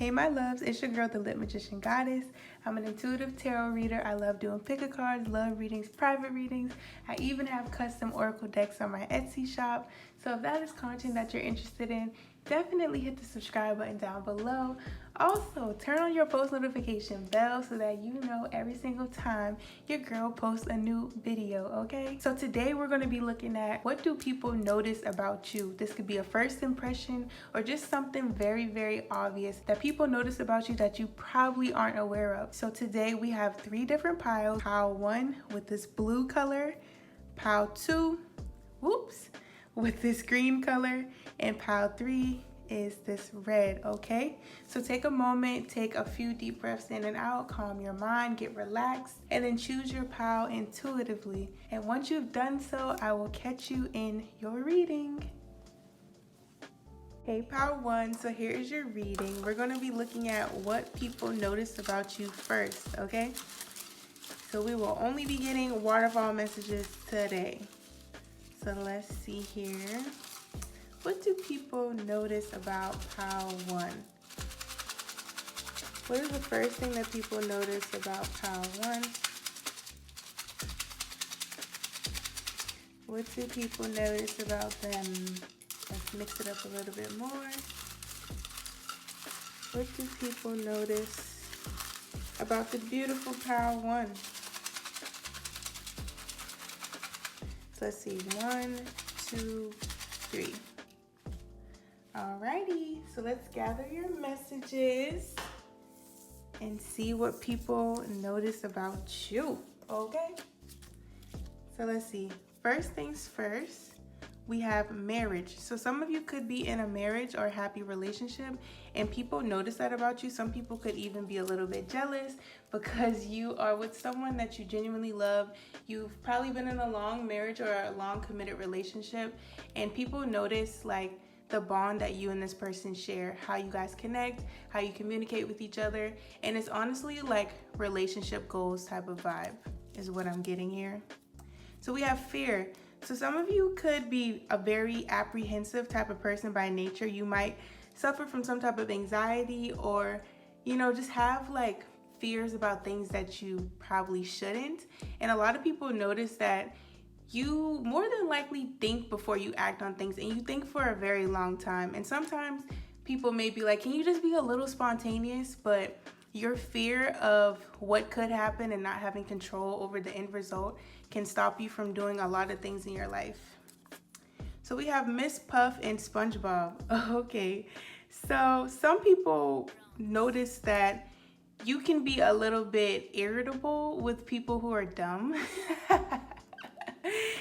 Hey my loves, it's your girl the Lit Magician Goddess. I'm an intuitive tarot reader. I love doing pick-a cards, love readings, private readings. I even have custom oracle decks on my Etsy shop. So if that is content that you're interested in, definitely hit the subscribe button down below. Also, turn on your post notification bell so that you know every single time your girl posts a new video, okay? So today we're going to be looking at what do people notice about you. This could be a first impression or just something very, very obvious that people notice about you that you probably aren't aware of. So today we have 3 different piles. Pile 1 with this blue color, pile 2, with this green color, and pile 3 is this red, okay? So take a moment, take a few deep breaths in and out, calm your mind, get relaxed, and then choose your pile intuitively. And once you've done so, I will catch you in your reading. Hey, pile 1, so here is your reading. We're going to be looking at what people notice about you first, okay? So we will only be getting waterfall messages today. So let's see here. What do people notice about pile 1? What is the first thing that people notice about pile 1? What do people notice about them? Let's mix it up a little bit more. What do people notice about the beautiful pile 1? So let's see, 1, 2, 3. Alrighty, so let's gather your messages and see what people notice about you, okay? So let's see, first things first, we have marriage. So some of you could be in a marriage or a happy relationship and people notice that about you. Some people could even be a little bit jealous because you are with someone that you genuinely love. You've probably been in a long marriage or a long committed relationship and people notice like the bond that you and this person share, how you guys connect, how you communicate with each other. And it's honestly like relationship goals type of vibe is what I'm getting here. So we have fear. So some of you could be a very apprehensive type of person by nature. You might suffer from some type of anxiety or, you know, just have like fears about things that you probably shouldn't. And a lot of people notice that you more than likely think before you act on things, and you think for a very long time. And sometimes people may be like, can you just be a little spontaneous? But your fear of what could happen and not having control over the end result can stop you from doing a lot of things in your life. So we have Miss Puff and SpongeBob. Okay, so some people notice that you can be a little bit irritable with people who are dumb.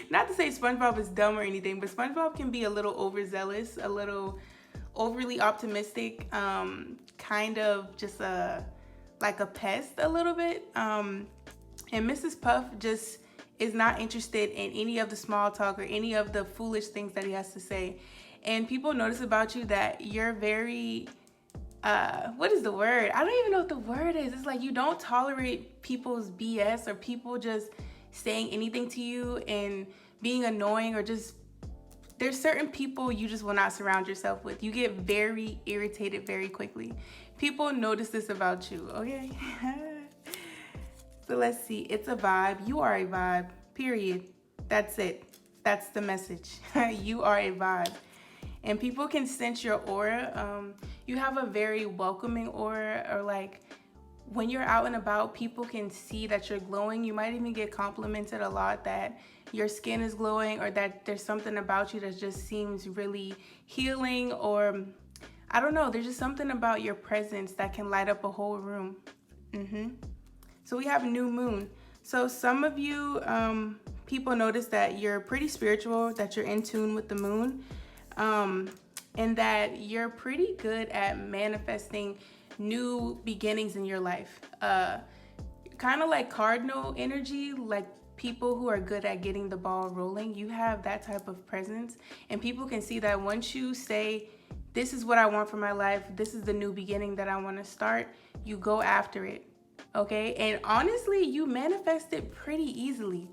Not to say SpongeBob is dumb or anything, but SpongeBob can be a little overzealous, a little overly optimistic, kind of just like a pest a little bit. And Mrs. Puff just is not interested in any of the small talk or any of the foolish things that he has to say. And people notice about you that you're very, what is the word? I don't even know what the word is. It's like you don't tolerate people's BS or people just saying anything to you and being annoying, or just there's certain people you just will not surround yourself with. You get very irritated very quickly. People notice this about you, okay? So let's see, it's a vibe. You are a vibe, period. That's it. That's the message. You are a vibe. And people can sense your aura. You have a very welcoming aura, or like when you're out and about, people can see that you're glowing. You might even get complimented a lot that your skin is glowing, or that there's something about you that just seems really healing, or I don't know, there's just something about your presence that can light up a whole room. So we have new moon. So some of you, people notice that you're pretty spiritual, that you're in tune with the moon, and that you're pretty good at manifesting new beginnings in your life. Kind of like cardinal energy, like people who are good at getting the ball rolling. You have that type of presence, and people can see that once you say, this is what I want for my life, this is the new beginning that I want to start, you go after it, okay? And honestly, you manifest it pretty easily.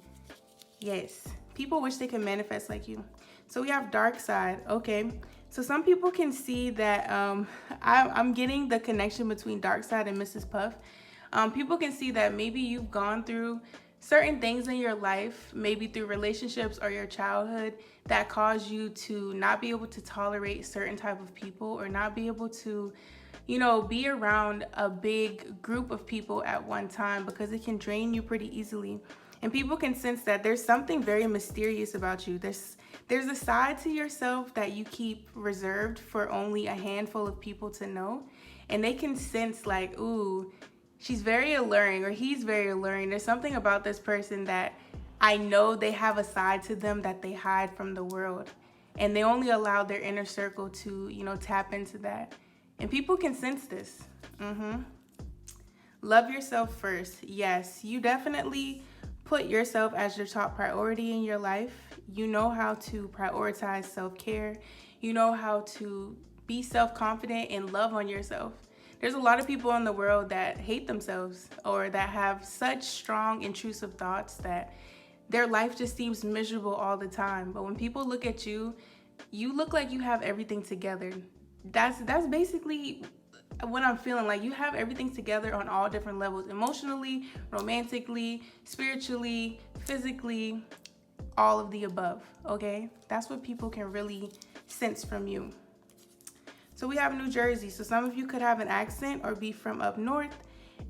Yes, people wish they could manifest like you. So we have dark side, okay? So some people can see that I'm getting the connection between Dark Side and Mrs. Puff. People can see that maybe you've gone through certain things in your life, maybe through relationships or your childhood, that caused you to not be able to tolerate certain type of people, or not be able to, you know, be around a big group of people at one time, because it can drain you pretty easily. And people can sense that there's something very mysterious about you. There's a side to yourself that you keep reserved for only a handful of people to know. And they can sense like, ooh, she's very alluring, or he's very alluring. There's something about this person that I know they have a side to them that they hide from the world. And they only allow their inner circle to, you know, tap into that. And people can sense this. Love yourself first. Yes, you definitely put yourself as your top priority in your life. You know how to prioritize self-care. You know how to be self-confident and love on yourself. There's a lot of people in the world that hate themselves, or that have such strong intrusive thoughts that their life just seems miserable all the time. But when people look at you, you look like you have everything together. That's basically what I'm feeling. Like, you have everything together on all different levels: emotionally, romantically, spiritually, physically, all of the above. Okay, that's what people can really sense from you. So we have New Jersey. So some of you could have an accent or be from up north,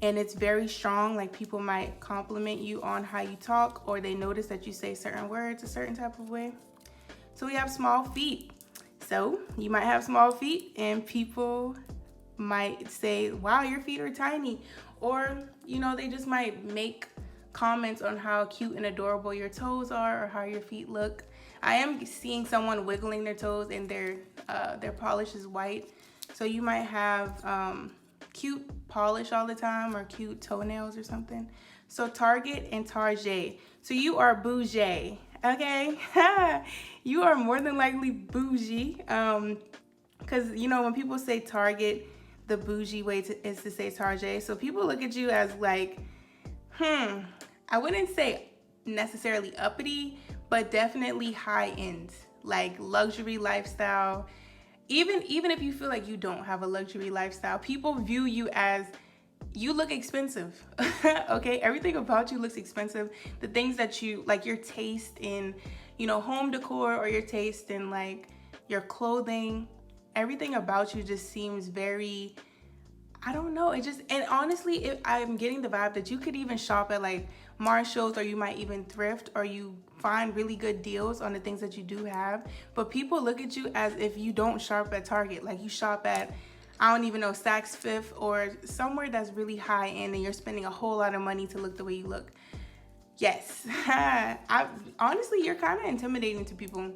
and it's very strong. Like, people might compliment you on how you talk, or they notice that you say certain words a certain type of way. So we have small feet. So you might have small feet, and people might say, wow, your feet are tiny. Or, you know, they just might make comments on how cute and adorable your toes are, or how your feet look. I am seeing someone wiggling their toes, and their polish is white. So you might have cute polish all the time, or cute toenails or something. So Target and Tarjay. So you are bougie, okay? You are more than likely bougie. Because, you know, when people say Target, the bougie way is to say Tarjay. So people look at you as like, I wouldn't say necessarily uppity, but definitely high end, like luxury lifestyle. Even if you feel like you don't have a luxury lifestyle, people view you as, you look expensive. Okay, everything about you looks expensive. The things that you like, your taste in, you know, home decor, or your taste in like your clothing, everything about you just seems very, I don't know. It just, and honestly, I'm getting the vibe that you could even shop at like Marshalls, or you might even thrift, or you find really good deals on the things that you do have. But people look at you as if you don't shop at Target. Like, you shop at, I don't even know, Saks Fifth, or somewhere that's really high end, and you're spending a whole lot of money to look the way you look. Yes. Honestly, you're kind of intimidating to people.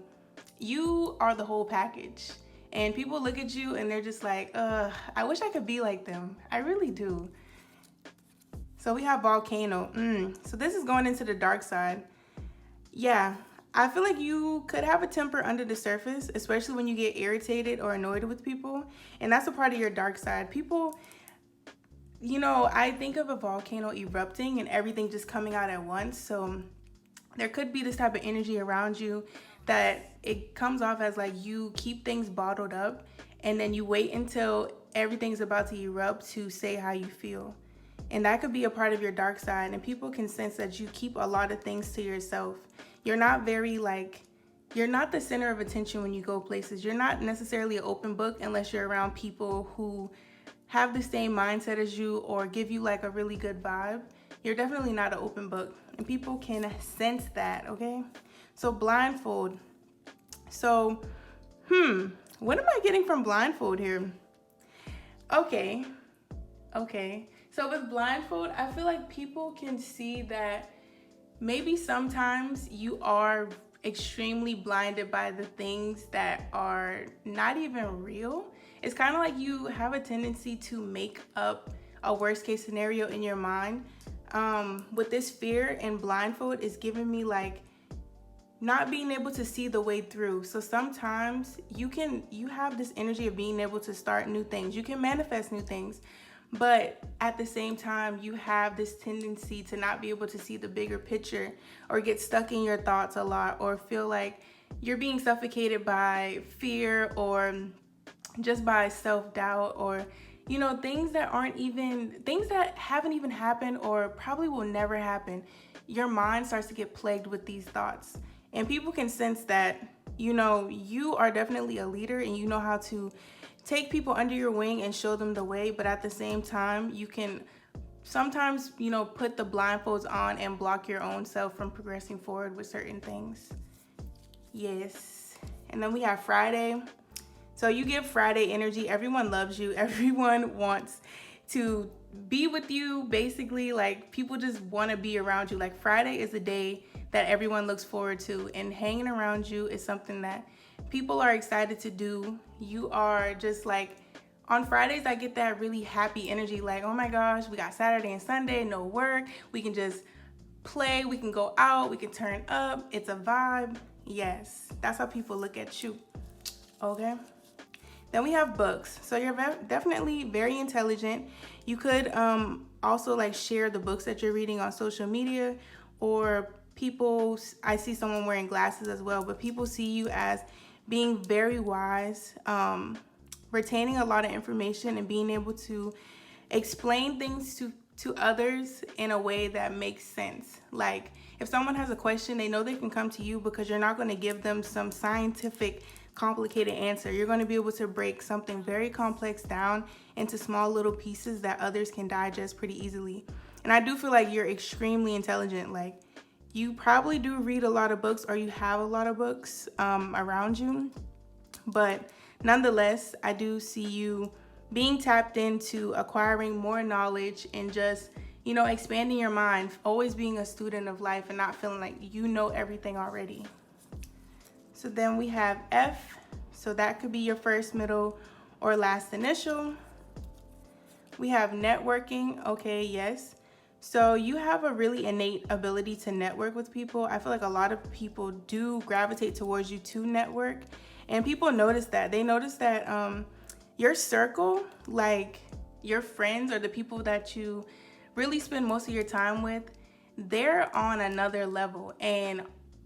You are the whole package. And people look at you and they're just like, I wish I could be like them. I really do. So we have Volcano. So this is going into the dark side. Yeah, I feel like you could have a temper under the surface, especially when you get irritated or annoyed with people. And that's a part of your dark side. People, you know, I think of a volcano erupting and everything just coming out at once. So there could be this type of energy around you that it comes off as like you keep things bottled up, and then you wait until everything's about to erupt to say how you feel. And that could be a part of your dark side, and people can sense that you keep a lot of things to yourself. You're not very like, you're not the center of attention when you go places. You're not necessarily an open book unless you're around people who have the same mindset as you, or give you like a really good vibe. You're definitely not an open book, and people can sense that, okay? So blindfold. So, what am I getting from blindfold here? Okay. So with blindfold, I feel like people can see that maybe sometimes you are extremely blinded by the things that are not even real. It's kind of like you have a tendency to make up a worst case scenario in your mind. With this fear and blindfold is giving me like not being able to see the way through. So sometimes you have this energy of being able to start new things. You can manifest new things, but at the same time, you have this tendency to not be able to see the bigger picture, or get stuck in your thoughts a lot, or feel like you're being suffocated by fear or just by self-doubt, or things that haven't even happened or probably will never happen, your mind starts to get plagued with these thoughts. And people can sense that you are definitely a leader and you know how to take people under your wing and show them the way, but at the same time you can sometimes put the blindfolds on and block your own self from progressing forward with certain things. Yes. And then we have Friday. So you give Friday energy. Everyone loves you. Everyone wants to be with you. Basically, like, people just want to be around you. Like, Friday is a day that everyone looks forward to, and hanging around you is something that people are excited to do. You are just like, on Fridays, I get that really happy energy. Like, oh my gosh, we got Saturday and Sunday, no work. We can just play. We can go out. We can turn up. It's a vibe. Yes, that's how people look at you. Okay. Then we have books. So you're definitely very intelligent. You could also like share the books that you're reading on social media, or people, I see someone wearing glasses as well, but people see you as being very wise, retaining a lot of information and being able to explain things to others in a way that makes sense. Like, if someone has a question, they know they can come to you because you're not going to give them some scientific complicated answer. You're going to be able to break something very complex down into small little pieces that others can digest pretty easily. And I do feel like you're extremely intelligent. Like, you probably do read a lot of books, or you have a lot of books around you, but nonetheless, I do see you being tapped into acquiring more knowledge and just expanding your mind, always being a student of life and not feeling like you know everything already. So then we have F. So that could be your first, middle, or last initial. We have networking. Okay, yes. So you have a really innate ability to network with people. I feel like a lot of people do gravitate towards you to network. And people notice that. They notice that your circle, like your friends or the people that you really spend most of your time with, they're on another level. And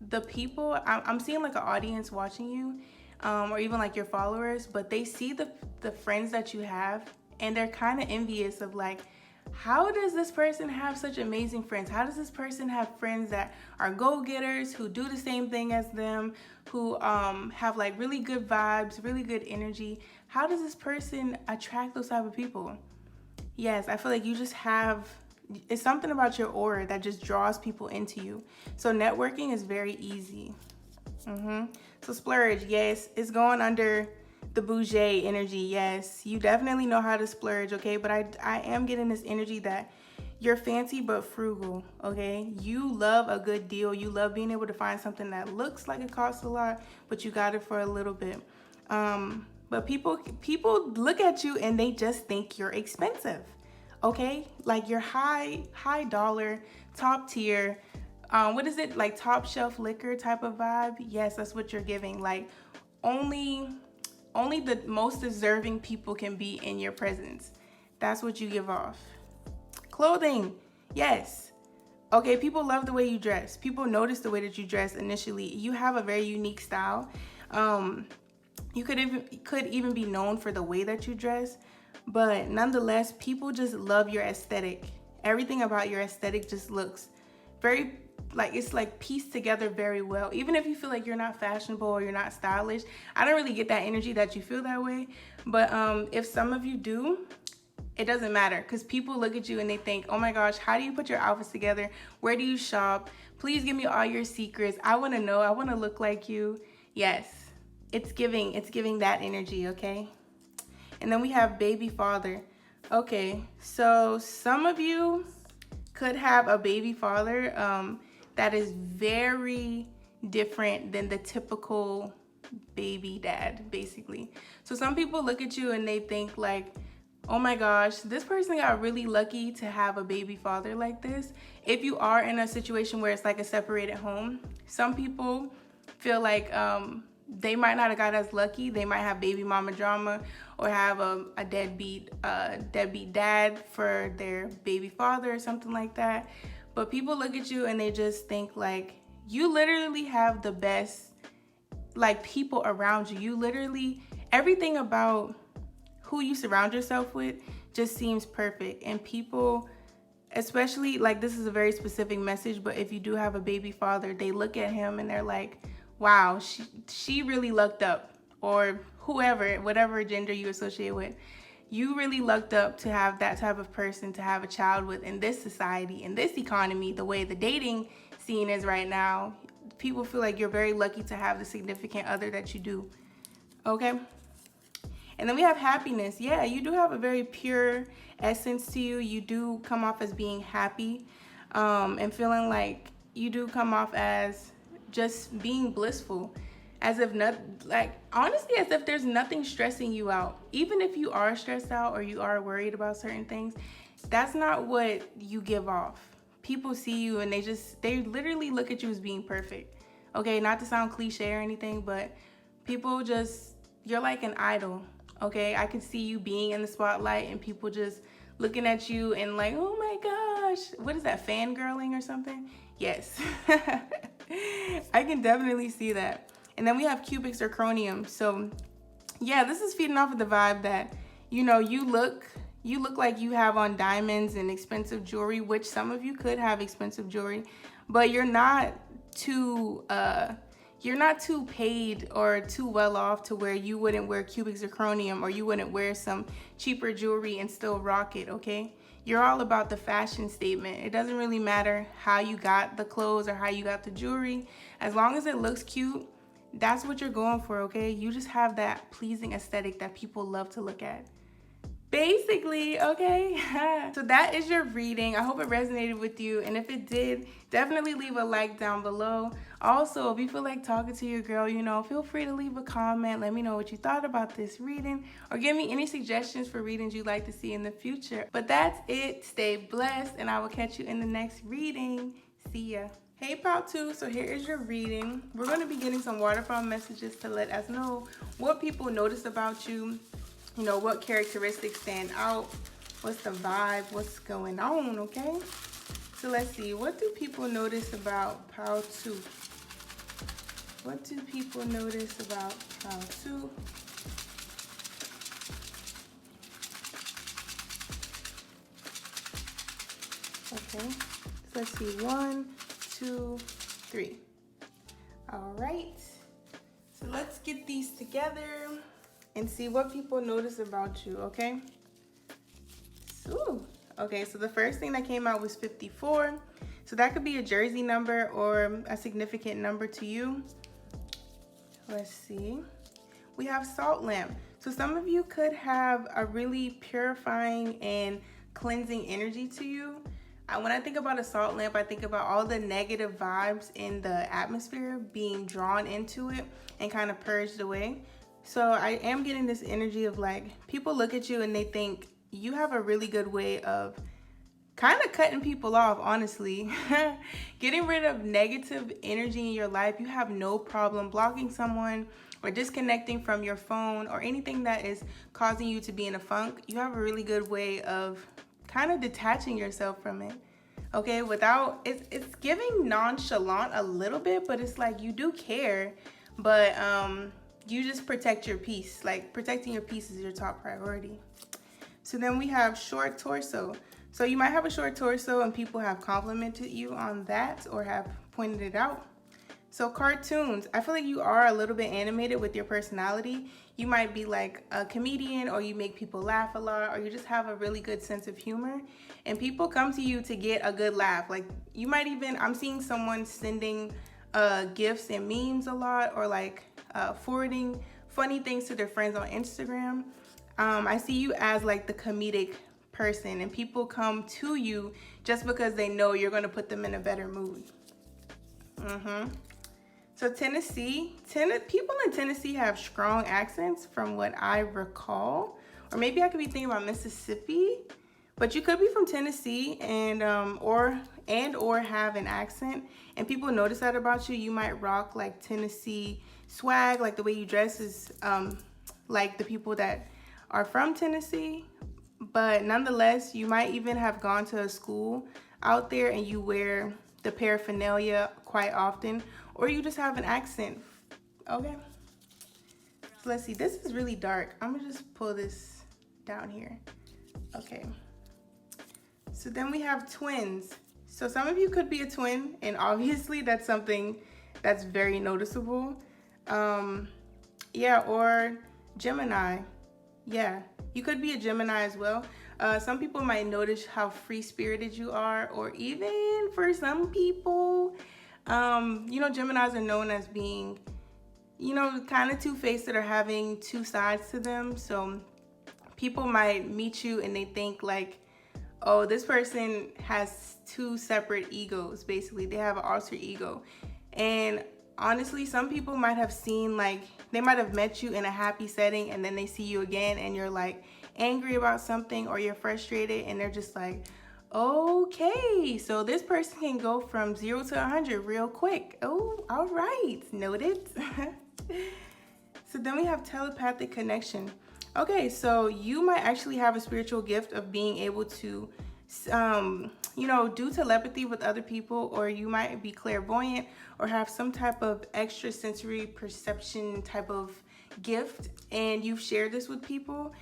the people, I'm seeing like an audience watching you, or even like your followers, but they see the friends that you have, and they're kind of envious of like, how does this person have such amazing friends? How does this person have friends that are go-getters, who do the same thing as them, who have like really good vibes, really good energy? How does this person attract those type of people? Yes, I feel like you just have, it's something about your aura that just draws people into you. So networking is very easy. So splurge, yes, it's going under the bougie energy. Yes, you definitely know how to splurge, okay? But I am getting this energy that you're fancy but frugal, okay? You love a good deal. You love being able to find something that looks like it costs a lot, but you got it for a little bit. But people look at you and they just think you're expensive, okay? Like, you're high dollar, top tier. What is it, like top shelf liquor type of vibe? Yes, that's what you're giving. Like, only the most deserving people can be in your presence. That's what you give off. Clothing, yes. Okay, people love the way you dress. People notice the way that you dress initially. You have a very unique style. You could even be known for the way that you dress, but nonetheless, people just love your aesthetic. Everything about your aesthetic just looks very, like, it's like pieced together very well. Even if you feel like you're not fashionable or you're not stylish, I don't really get that energy that you feel that way. But if some of you do, it doesn't matter, because people look at you and they think, oh my gosh, how do you put your outfits together? Where do you shop? Please give me all your secrets. I want to know. I want to look like you. Yes, it's giving that energy, okay? And then we have baby father. Okay, so some of you could have a baby father that is very different than the typical baby dad, basically. So some people look at you and they think like, oh my gosh, this person got really lucky to have a baby father like this. If you are in a situation where it's like a separated home, some people feel like they might not have got as lucky. They might have baby mama drama, or have a deadbeat dad for their baby father or something like that. But people look at you and they just think like, you literally have the best like people around you. You literally, everything about who you surround yourself with just seems perfect. And people, especially, like, this is a very specific message, but if you do have a baby father, they look at him and they're like, wow, she really lucked up. Or whoever, whatever gender you associate with, you really lucked up to have that type of person to have a child with in this society, in this economy, the way the dating scene is right now. People feel like you're very lucky to have the significant other that you do. Okay? And then we have happiness. Yeah, you do have a very pure essence to you. You do come off as being happy, and feeling like you do come off as just being blissful, as if not, like, honestly, as if there's nothing stressing you out. Even if you are stressed out or you are worried about certain things, that's not what you give off. People see you and they literally look at you as being perfect. Okay, not to sound cliche or anything, but people just, you're like an idol. Okay, I can see you being in the spotlight and people just looking at you and like, oh my gosh, what is that, fangirling or something? Yes, I can definitely see that. And then we have cubic zirconium. So yeah, this is feeding off of the vibe that, you know, you look like you have on diamonds and expensive jewelry, which some of you could have expensive jewelry, but you're not too paid or too well off to where you wouldn't wear cubic zirconium or you wouldn't wear some cheaper jewelry and still rock it, okay? You're all about the fashion statement. It doesn't really matter how you got the clothes or how you got the jewelry. As long as it looks cute, that's what you're going for, okay? You just have that pleasing aesthetic that people love to look at. Basically, okay? So that is your reading. I hope it resonated with you. And if it did, definitely leave a like down below. Also, if you feel like talking to your girl, you know, feel free to leave a comment. Let me know what you thought about this reading or give me any suggestions for readings you'd like to see in the future. But that's it. Stay blessed and I will catch you in the next reading. See ya. Hey Proud 2, so here is your reading. We're going to be getting some waterfall messages to let us know what people notice about you. You know, what characteristics stand out, what's the vibe, what's going on, okay? So let's see, what do people notice about Proud 2? What do people notice about Proud 2? Okay, so let's see, 1, 2, 3. All right, so let's get these together and see what people notice about you, okay? Okay, so the first thing that came out was 54. So that could be a jersey number or a significant number to you. Let's see. We have salt lamp. So some of you could have a really purifying and cleansing energy to you. When I think about a salt lamp, I think about all the negative vibes in the atmosphere being drawn into it and kind of purged away. So I am getting this energy of like, people look at you and they think you have a really good way of kind of cutting people off, honestly. Getting rid of negative energy in your life. You have no problem blocking someone or disconnecting from your phone or anything that is causing you to be in a funk. You have a really good way of kind of detaching yourself from it. Okay, without, it's giving nonchalant a little bit, but it's like you do care, but you just protect your peace. Like protecting your peace is your top priority. So then we have short torso. So you might have a short torso and people have complimented you on that or have pointed it out. So cartoons, I feel like you are a little bit animated with your personality. You might be like a comedian or you make people laugh a lot or you just have a really good sense of humor and people come to you to get a good laugh. Like you might even, I'm seeing someone sending gifts and memes a lot or like forwarding funny things to their friends on Instagram. I see you as like the comedic person and people come to you just because they know you're going to put them in a better mood. So Tennessee, people in Tennessee have strong accents from what I recall, or maybe I could be thinking about Mississippi, but you could be from Tennessee and or have an accent and people notice that about you. You might rock like Tennessee swag, like the way you dress is like the people that are from Tennessee, but nonetheless, you might even have gone to a school out there and you wear the paraphernalia quite often, or you just have an accent Okay. So let's see. This is really dark. I'm gonna just pull this down here. Okay. So then we have twins. So some of you could be a twin, and obviously that's something that's very noticeable. Yeah, or Gemini. Yeah, you could be a Gemini as well. Some people might notice how free-spirited you are, or even for some people, you know, Geminis are known as being, you know, kind of two-faced, or having two sides to them. So people might meet you and they think like, oh, this person has two separate egos. Basically, they have an alter ego. And honestly, some people might have seen, like, they might have met you in a happy setting, and then they see you again and you're like angry about something, or you're frustrated, and they're just like, okay, so this person can go from 0 to 100 real quick. Oh, all right, noted. So then we have telepathic connection. Okay, so you might actually have a spiritual gift of being able to, you know, do telepathy with other people, or you might be clairvoyant, or have some type of extrasensory perception type of gift, and you've shared this with people.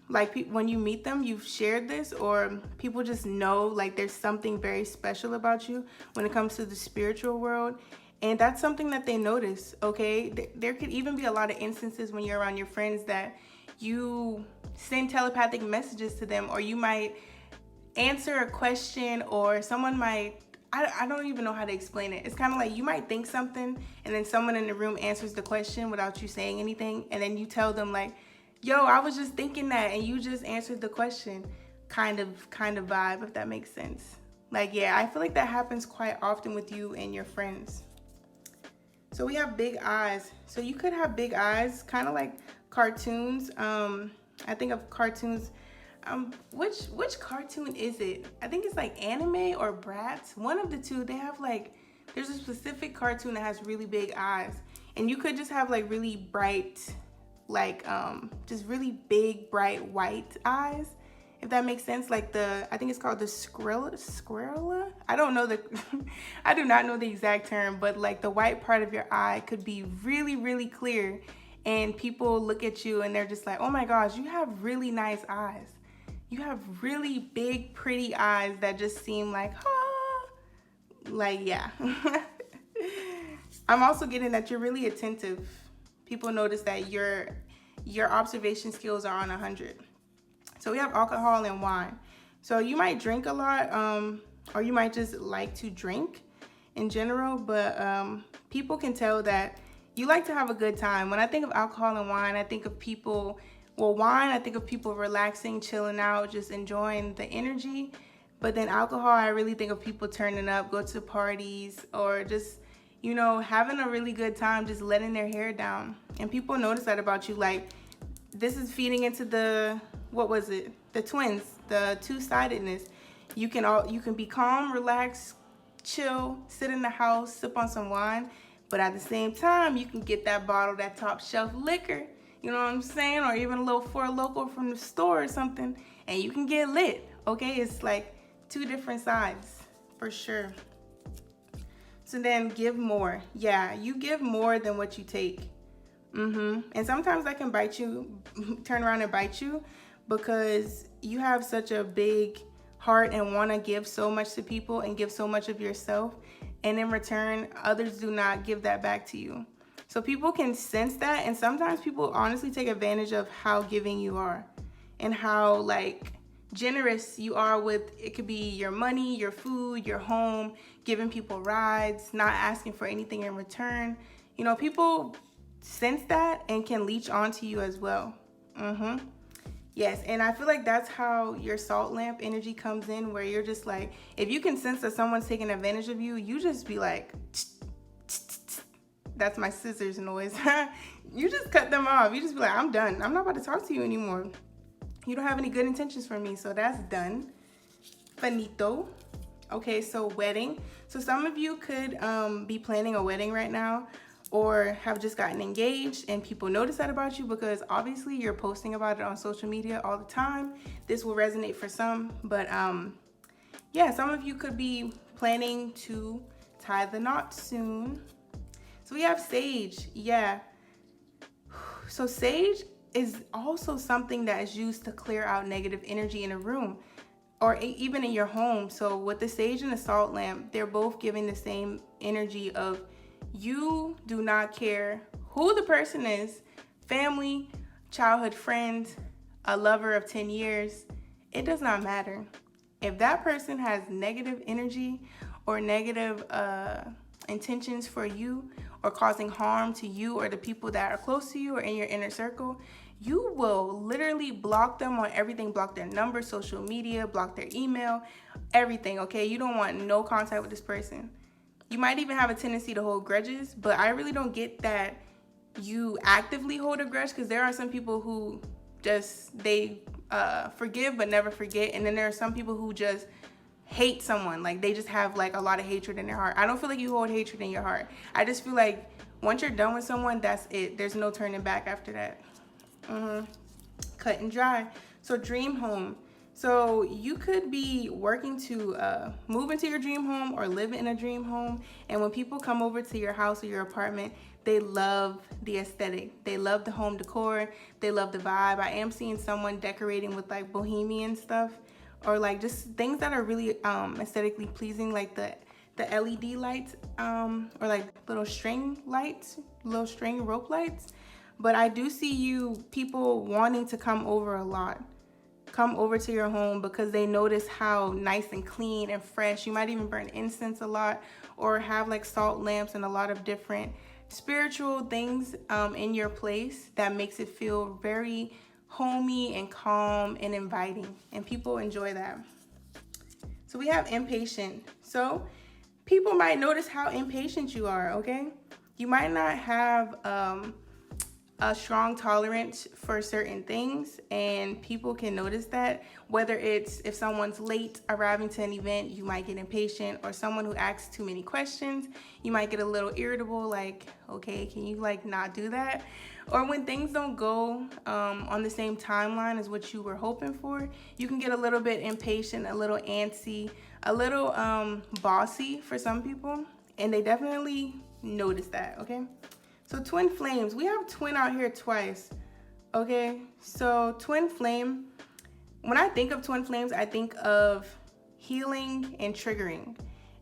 Like when you meet them, you've shared this, or people just know like there's something very special about you when it comes to the spiritual world. And that's something that they notice, okay? There could even be a lot of instances when you're around your friends that you send telepathic messages to them, or you might answer a question, or someone might, I don't even know how to explain it. It's kind of like you might think something, and then someone in the room answers the question without you saying anything, and then you tell them like, yo, I was just thinking that, and you just answered the question. Kind of vibe, if that makes sense. Like, yeah, I feel like that happens quite often with you and your friends. So we have big eyes. So you could have big eyes, kind of like cartoons. I think of cartoons. Which cartoon is it? I think it's like anime or Bratz. One of the two. They have like, there's a specific cartoon that has really big eyes, and you could just have like really bright, like just really big, bright white eyes, if that makes sense. Like I think it's called the squirrella. I don't know I do not know the exact term, but like the white part of your eye could be really, really clear, and people look at you and they're just like, oh my gosh, you have really nice eyes. You have really big, pretty eyes that just seem like, like, yeah. I'm also getting that you're really attentive. People notice that your observation skills are on 100. So we have alcohol and wine. So you might drink a lot, or you might just like to drink in general, but people can tell that you like to have a good time. When I think of alcohol and wine, I think of people, well, wine, I think of people relaxing, chilling out, just enjoying the energy. But then alcohol, I really think of people turning up, go to parties, or just, you know, having a really good time, just letting their hair down. And people notice that about you. Like, this is feeding into the, what was it? The twins, the two-sidedness. You can be calm, relaxed, chill, sit in the house, sip on some wine, but at the same time, you can get that bottle, that top shelf liquor, you know what I'm saying? Or even a little Four Loko from the store or something, and you can get lit, okay? It's like two different sides, for sure. So then give more. Yeah, you give more than what you take. And sometimes that can bite you, turn around and bite you, because you have such a big heart and want to give so much to people and give so much of yourself, and in return, others do not give that back to you. So people can sense that, and sometimes people honestly take advantage of how giving you are and how like generous you are with, it could be your money, your food, your home, giving people rides, not asking for anything in return. You know, people sense that and can leech onto you as well. Yes, and I feel like that's how your salt lamp energy comes in, where you're just like, if you can sense that someone's taking advantage of you, you just be like, that's my scissors noise. You just cut them off. You just be like, I'm done. I'm not about to talk to you anymore. You don't have any good intentions for me, so that's done. Finito. Okay, so wedding. So some of you could be planning a wedding right now, or have just gotten engaged, and people notice that about you because obviously you're posting about it on social media all the time. This will resonate for some, but yeah, some of you could be planning to tie the knot soon. So we have sage. Yeah. So sage is also something that is used to clear out negative energy in a room or even in your home. So with the sage and the salt lamp, they're both giving the same energy of you do not care who the person is, family, childhood friends, a lover of 10 years. It does not matter. If that person has negative energy or negative intentions for you or causing harm to you or the people that are close to you or in your inner circle, you will literally block them on everything. Block their number, social media, block their email, everything, okay? You don't want no contact with this person. You might even have a tendency to hold grudges, but I really don't get that you actively hold a grudge, because there are some people who just, they forgive but never forget, and then there are some people who just hate someone. Like, they just have like a lot of hatred in their heart. I don't feel like you hold hatred in your heart. I just feel like once you're done with someone, that's it. There's no turning back after that. Cut and dry. So dream home. So you could be working to move into your dream home or live in a dream home. And when people come over to your house or your apartment, they love the aesthetic. They love the home decor. They love the vibe. I am seeing someone decorating with like bohemian stuff, or like just things that are really aesthetically pleasing, like the LED lights, or like little string lights, little string rope lights. But I do see people wanting to come over a lot. Come over to your home because they notice how nice and clean and fresh. You might even burn incense a lot, or have like salt lamps and a lot of different spiritual things in your place that makes it feel very homey and calm and inviting, and people enjoy that. So we have impatient. So people might notice how impatient you are, okay? You might not have a strong tolerance for certain things, and people can notice that. Whether it's if someone's late arriving to an event, you might get impatient, or someone who asks too many questions, you might get a little irritable, like, okay, can you like not do that? Or when things don't go on the same timeline as what you were hoping for, you can get a little bit impatient, a little antsy, a little bossy for some people, and they definitely notice that, okay? So twin flames, we have twin out here twice, okay? So twin flame, when I think of twin flames, I think of healing and triggering.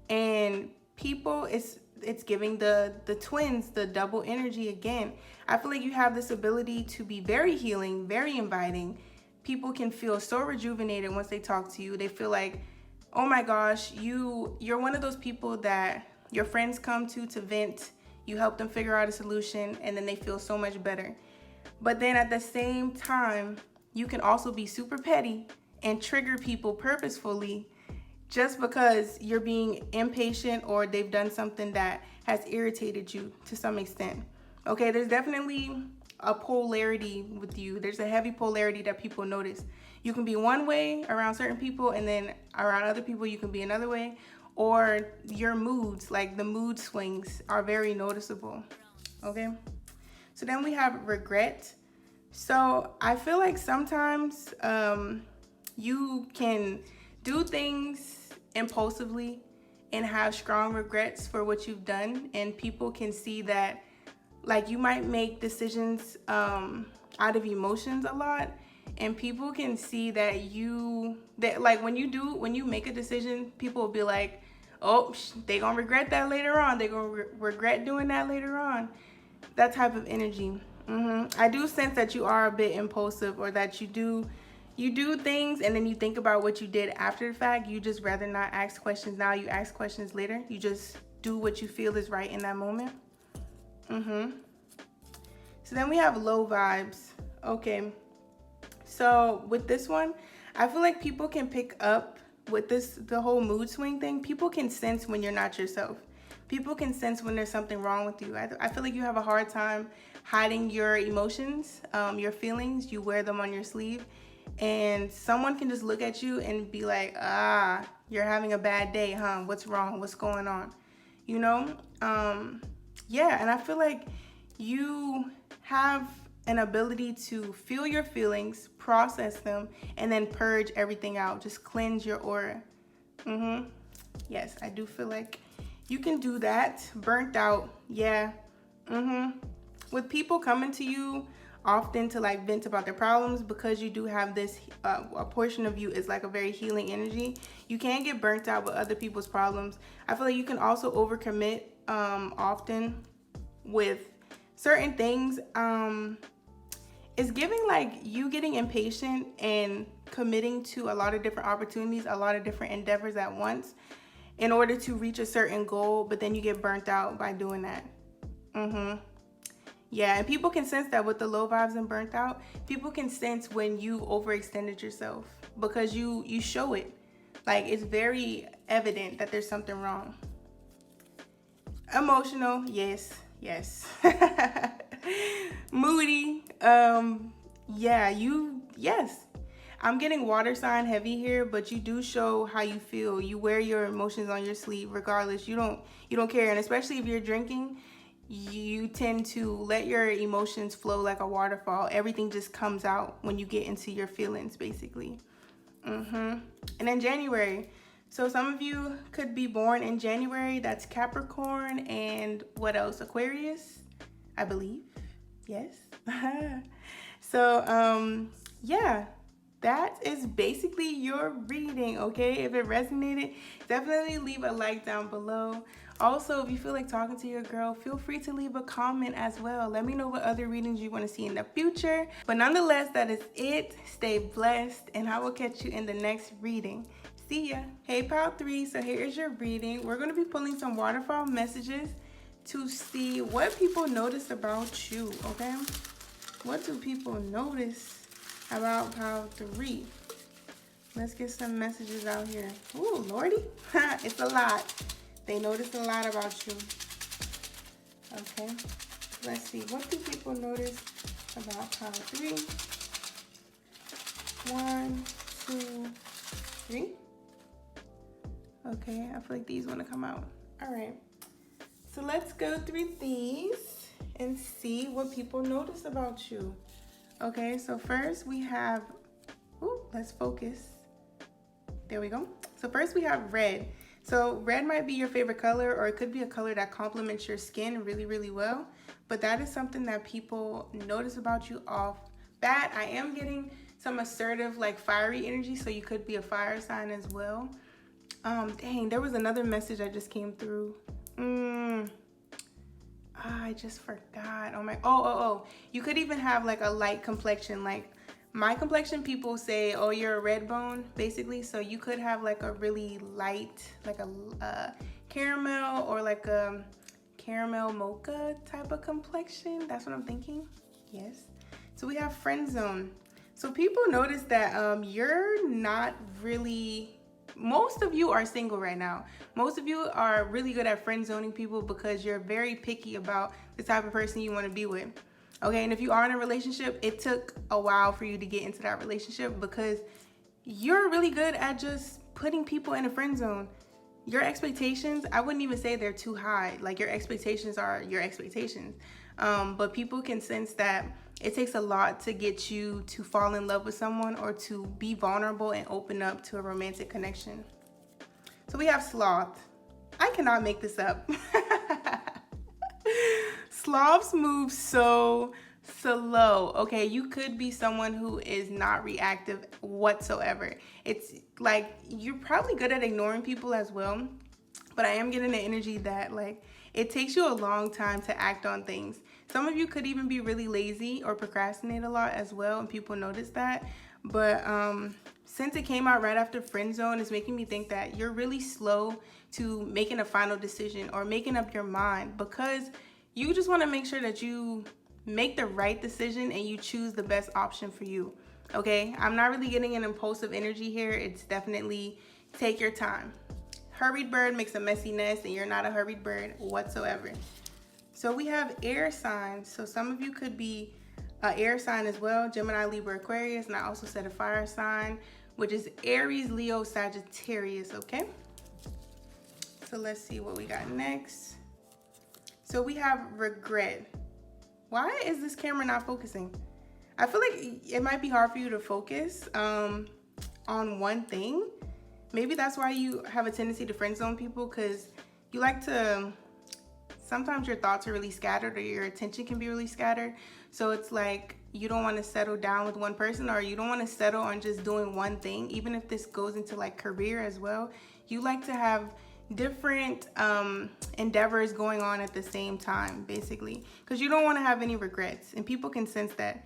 And people, it's giving the twins the double energy again. I feel like you have this ability to be very healing, very inviting. People can feel so rejuvenated once they talk to you. They feel like, oh my gosh, you're one of those people that your friends come to vent. You help them figure out a solution, and then they feel so much better. But then at the same time, you can also be super petty and trigger people purposefully just because you're being impatient or they've done something that has irritated you to some extent. Okay, there's definitely a polarity with you. There's a heavy polarity that people notice. You can be one way around certain people, and then around other people you can be another way. Or your moods, like the mood swings, are very noticeable, okay? So then we have regret. So I feel like sometimes you can do things impulsively and have strong regrets for what you've done, and people can see that, like, you might make decisions out of emotions a lot, and people can see that like when you make a decision, people will be like, oh, they gonna regret that later on. They gonna regret doing that later on. That type of energy. I do sense that you are a bit impulsive, or that you do things and then you think about what you did after the fact. You just rather not ask questions now. You ask questions later. You just do what you feel is right in that moment. So then we have low vibes. Okay. So with this one, I feel like people can pick up with the whole mood swing thing. People can sense when you're not yourself. People can sense when there's something wrong with you. I feel like you have a hard time hiding your emotions, your feelings. You wear them on your sleeve, and someone can just look at you and be like, you're having a bad day, huh? What's wrong? What's going on? You know? Yeah, and I feel like you have an ability to feel your feelings, process them, and then purge everything out. Just cleanse your aura. Yes, I do feel like you can do that. Burnt out, yeah. With people coming to you often to like vent about their problems, because you do have this a portion of you is like a very healing energy, you can get burnt out with other people's problems. I feel like you can also overcommit often with certain things. It's giving like you getting impatient and committing to a lot of different opportunities, a lot of different endeavors at once in order to reach a certain goal, but then you get burnt out by doing that. Yeah, and people can sense that with the low vibes and burnt out. People can sense when you overextended yourself because you show it. Like, it's very evident that there's something wrong. Emotional, yes. Moody, yeah, yes. I'm getting water sign heavy here, but you do show how you feel. You wear your emotions on your sleeve regardless. You don't care, and especially if you're drinking, you tend to let your emotions flow like a waterfall. Everything just comes out when you get into your feelings, basically. And then January. So some of you could be born in January. That's Capricorn and what else? Aquarius, I believe. Yes. So, yeah. That is basically your reading, okay? If it resonated, definitely leave a like down below. Also, if you feel like talking to your girl, feel free to leave a comment as well. Let me know what other readings you want to see in the future. But nonetheless, that is it. Stay blessed, and I will catch you in the next reading. See ya. Hey, Pile 3. So here is your reading. We're going to be pulling some waterfall messages to see what people notice about you, okay? What do people notice about Pile 3? Let's get some messages out here. Ooh, Lordy. It's a lot. They notice a lot about you. Okay. Let's see. What do people notice about Pile 3? 1, 2, 3. Okay. I feel like these want to come out. All right. So let's go through these and see what people notice about you. Okay, so first we have, let's focus. There we go. So first we have red. So red might be your favorite color, or it could be a color that complements your skin really, really well. But that is something that people notice about you off bat. I am getting some assertive, like fiery energy, so you could be a fire sign as well. Dang, there was another message that just came through. I just forgot. Oh my, you could even have like a light complexion. Like my complexion, people say, oh, you're a red bone, basically. So you could have like a really light, like a caramel or like a caramel mocha type of complexion. That's what I'm thinking. Yes. So we have friend zone. So people notice that you're not really, most of you are single right now. Most of you are really good at friend zoning people because you're very picky about the type of person you want to be with. Okay, and if you are in a relationship, it took a while for you to get into that relationship because you're really good at just putting people in a friend zone. Your expectations, I wouldn't even say they're too high. Like your expectations are your expectations. But people can sense that it takes a lot to get you to fall in love with someone or to be vulnerable and open up to a romantic connection. So we have sloth. I cannot make this up. Sloths move so slow. Okay, you could be someone who is not reactive whatsoever. It's like you're probably good at ignoring people as well, but I am getting the energy that like it takes you a long time to act on things. Some of you could even be really lazy or procrastinate a lot as well, and people notice that. But since it came out right after friend zone, it's making me think that you're really slow to making a final decision or making up your mind because you just want to make sure that you make the right decision and you choose the best option for you. Okay, I'm not really getting an impulsive energy here. It's definitely take your time. Hurried bird makes a messy nest, and you're not a hurried bird whatsoever. So we have air signs. So some of you could be an air sign as well. Gemini, Libra, Aquarius. And I also said a fire sign, which is Aries, Leo, Sagittarius. Okay. So let's see what we got next. So we have regret. Why is this camera not focusing? I feel like it might be hard for you to focus on one thing. Maybe that's why you have a tendency to friend zone people, because you like to sometimes your thoughts are really scattered or your attention can be really scattered. So it's like you don't want to settle down with one person, or you don't want to settle on just doing one thing, even if this goes into like career as well. You like to have different endeavors going on at the same time, basically, because you don't want to have any regrets. And people can sense that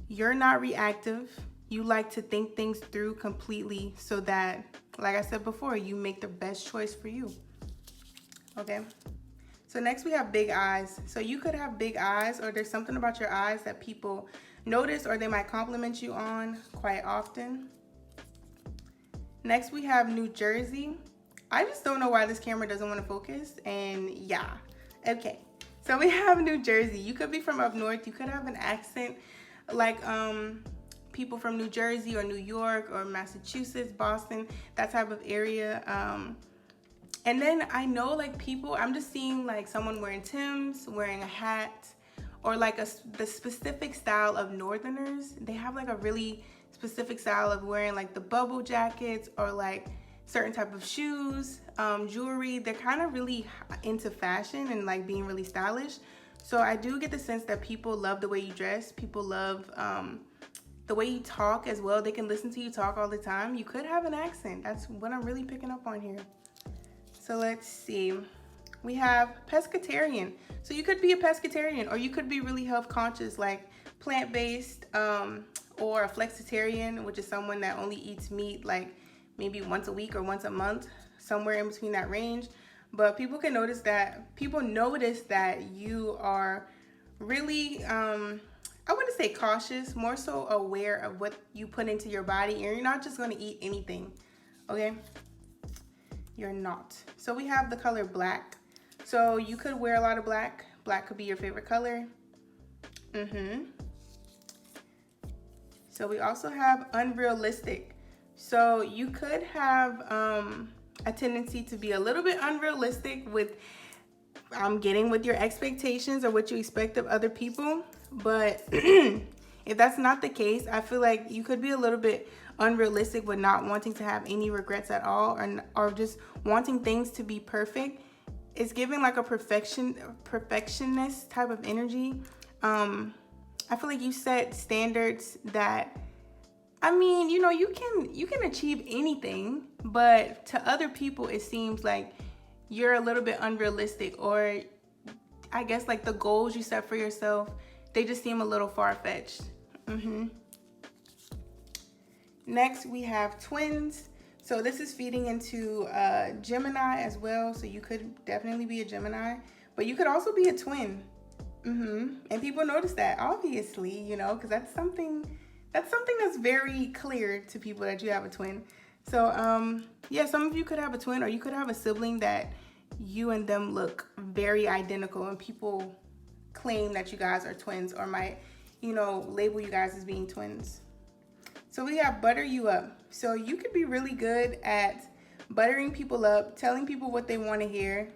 you're not reactive. You like to think things through completely so that, like I said before, you make the best choice for you. Okay. So next we have big eyes. So you could have big eyes, or there's something about your eyes that people notice, or they might compliment you on quite often. Next we have New Jersey. I just don't know why this camera doesn't want to focus, and yeah. Okay. So we have New Jersey. You could be from up north. You could have an accent like people from New Jersey or New York or Massachusetts, Boston, that type of area. And then I know like people, I'm just seeing like someone wearing Timbs, wearing a hat, or like the specific style of Northerners. They have like a really specific style of wearing like the bubble jackets, or like certain type of shoes, jewelry. They're kind of really into fashion and like being really stylish. So I do get the sense that people love the way you dress. People love the way you talk as well. They can listen to you talk all the time. You could have an accent. That's what I'm really picking up on here. So let's see. We have pescatarian. So you could be a pescatarian, or you could be really health conscious, like plant-based, or a flexitarian, which is someone that only eats meat like maybe once a week or once a month, somewhere in between that range. But people can notice that, people notice that you are really, I wouldn't say cautious, more so aware of what you put into your body, and you're not just gonna eat anything, okay? You're not. So we have the color black. So you could wear a lot of black. Black could be your favorite color. So we also have unrealistic. So you could have a tendency to be a little bit unrealistic with getting with your expectations or what you expect of other people. But if that's not the case, I feel like you could be a little bit unrealistic with not wanting to have any regrets at all, or just wanting things to be perfect. It's giving like a perfectionist type of energy. I feel like you set standards that, I mean, you know, you can achieve anything, but to other people it seems like you're a little bit unrealistic, or I guess like the goals you set for yourself, they just seem a little far-fetched. Next we have twins. So this is feeding into Gemini as well. So you could definitely be a Gemini, but you could also be a twin. And people notice that, obviously, you know, because that's something that's very clear to people that you have a twin. So yeah, some of you could have a twin, or you could have a sibling that you and them look very identical, and people claim that you guys are twins, or might, you know, label you guys as being twins. So we have butter you up. So you could be really good at buttering people up, telling people what they want to hear.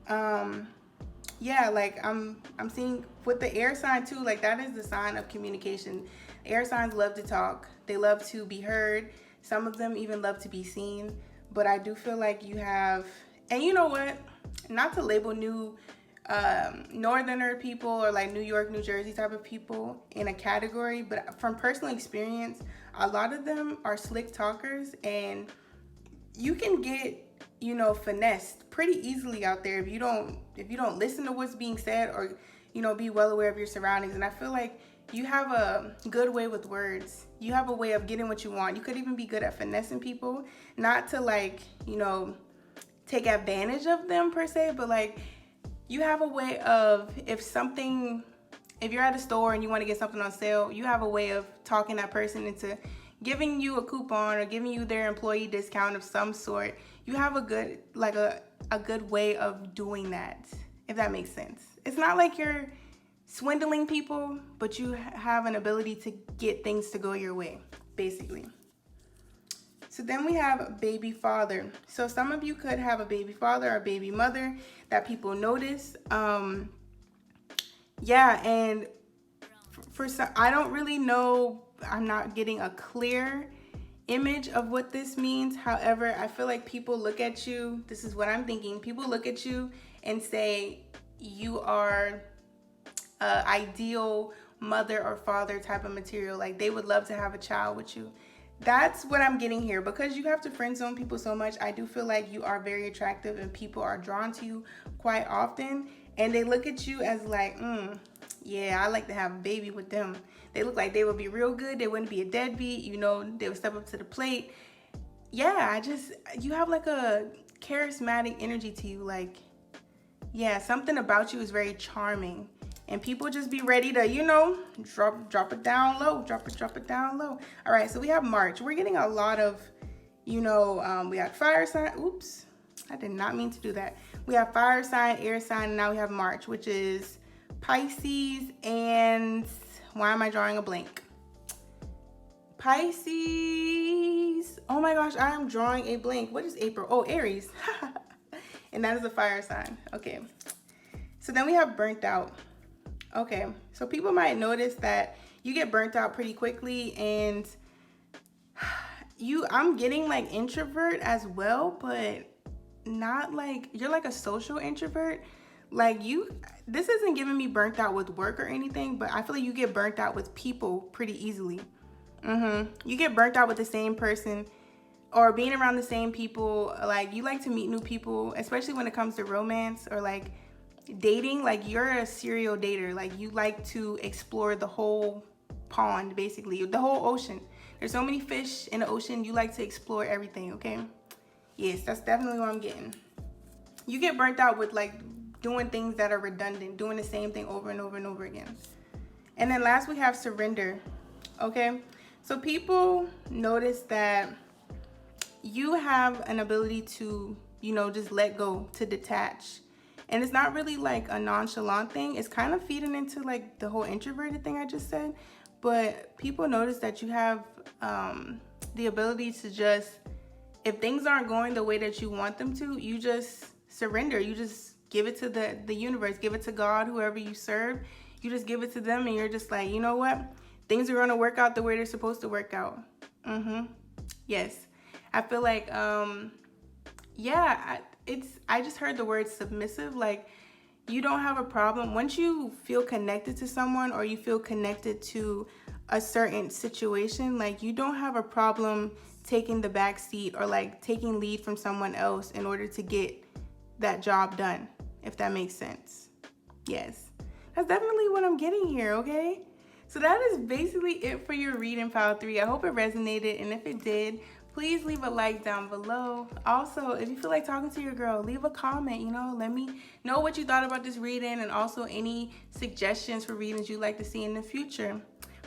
Yeah, like I'm seeing with the air sign too, like that is the sign of communication. Air signs love to talk. They love to be heard. Some of them even love to be seen. But I do feel like you have, and you know what? Not to label new Northerner people or like New York, New Jersey type of people in a category, but from personal experience, a lot of them are slick talkers, and you can get, you know, finessed pretty easily out there if you don't listen to what's being said, or, you know, be well aware of your surroundings. And I feel like you have a good way with words. You have a way of getting what you want. You could even be good at finessing people, not to like, you know, take advantage of them per se, but like you have a way of, if you're at a store and you want to get something on sale, you have a way of talking that person into giving you a coupon or giving you their employee discount of some sort. You have a good, like a good way of doing that, if that makes sense. It's not like you're swindling people, but you have an ability to get things to go your way, basically. So then we have baby father. So some of you could have a baby father or baby mother that people notice. Yeah, and for some, I don't really know, I'm not getting a clear image of what this means. However, I feel like people look at you, this is what I'm thinking, people look at you and say, you are a ideal mother or father type of material. Like they would love to have a child with you. That's what I'm getting here. Because you have to friend zone people so much, I do feel like you are very attractive and people are drawn to you quite often. And they look at you as like, yeah, I like to have a baby with them. They look like they would be real good. They wouldn't be a deadbeat. You know, they would step up to the plate. Yeah, you have like a charismatic energy to you. Like, yeah, something about you is very charming. And people just be ready to, you know, drop it down low, drop it down low. All right, so we have March. We're getting a lot of, you know, we got fire sign. Oops, I did not mean to do that. We have fire sign, air sign, and now we have March, which is Pisces and why am I drawing a blank? Pisces. Oh my gosh, I am drawing a blank. What is April? Oh, Aries. And that is a fire sign. Okay. So then we have burnt out. Okay, so people might notice that you get burnt out pretty quickly, and I'm getting like introvert as well, but not like, you're like a social introvert. Like this isn't giving me burnt out with work or anything, but I feel like you get burnt out with people pretty easily. You get burnt out with the same person or being around the same people. Like you like to meet new people, especially when it comes to romance or like dating. Like you're a serial dater. Like you like to explore the whole pond, basically the whole ocean. There's so many fish in the ocean. You like to explore everything. Okay, yes, that's definitely what I'm getting. You get burnt out with like doing things that are redundant, doing the same thing over and over and over again. And then last we have surrender. Okay, so people notice that you have an ability to, you know, just let go, to detach. And it's not really like a nonchalant thing. It's kind of feeding into like the whole introverted thing I just said. But people notice that you have the ability to just, if things aren't going the way that you want them to, you just surrender. You just give it to the universe, give it to God, whoever you serve. You just give it to them and you're just like, you know what? Things are going to work out the way they're supposed to work out. Yes. I feel like, yeah, I just heard the word submissive. Like you don't have a problem once you feel connected to someone or you feel connected to a certain situation. Like you don't have a problem taking the back seat or like taking lead from someone else in order to get that job done, if that makes sense. Yes, that's definitely what I'm getting here. Okay, so that is basically it for your reading, pile 3. I hope it resonated, and if it did, please leave a like down below. Also, if you feel like talking to your girl, leave a comment, you know, let me know what you thought about this reading and also any suggestions for readings you'd like to see in the future.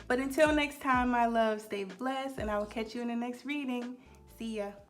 But until next time, my love, stay blessed, and I will catch you in the next reading. See ya.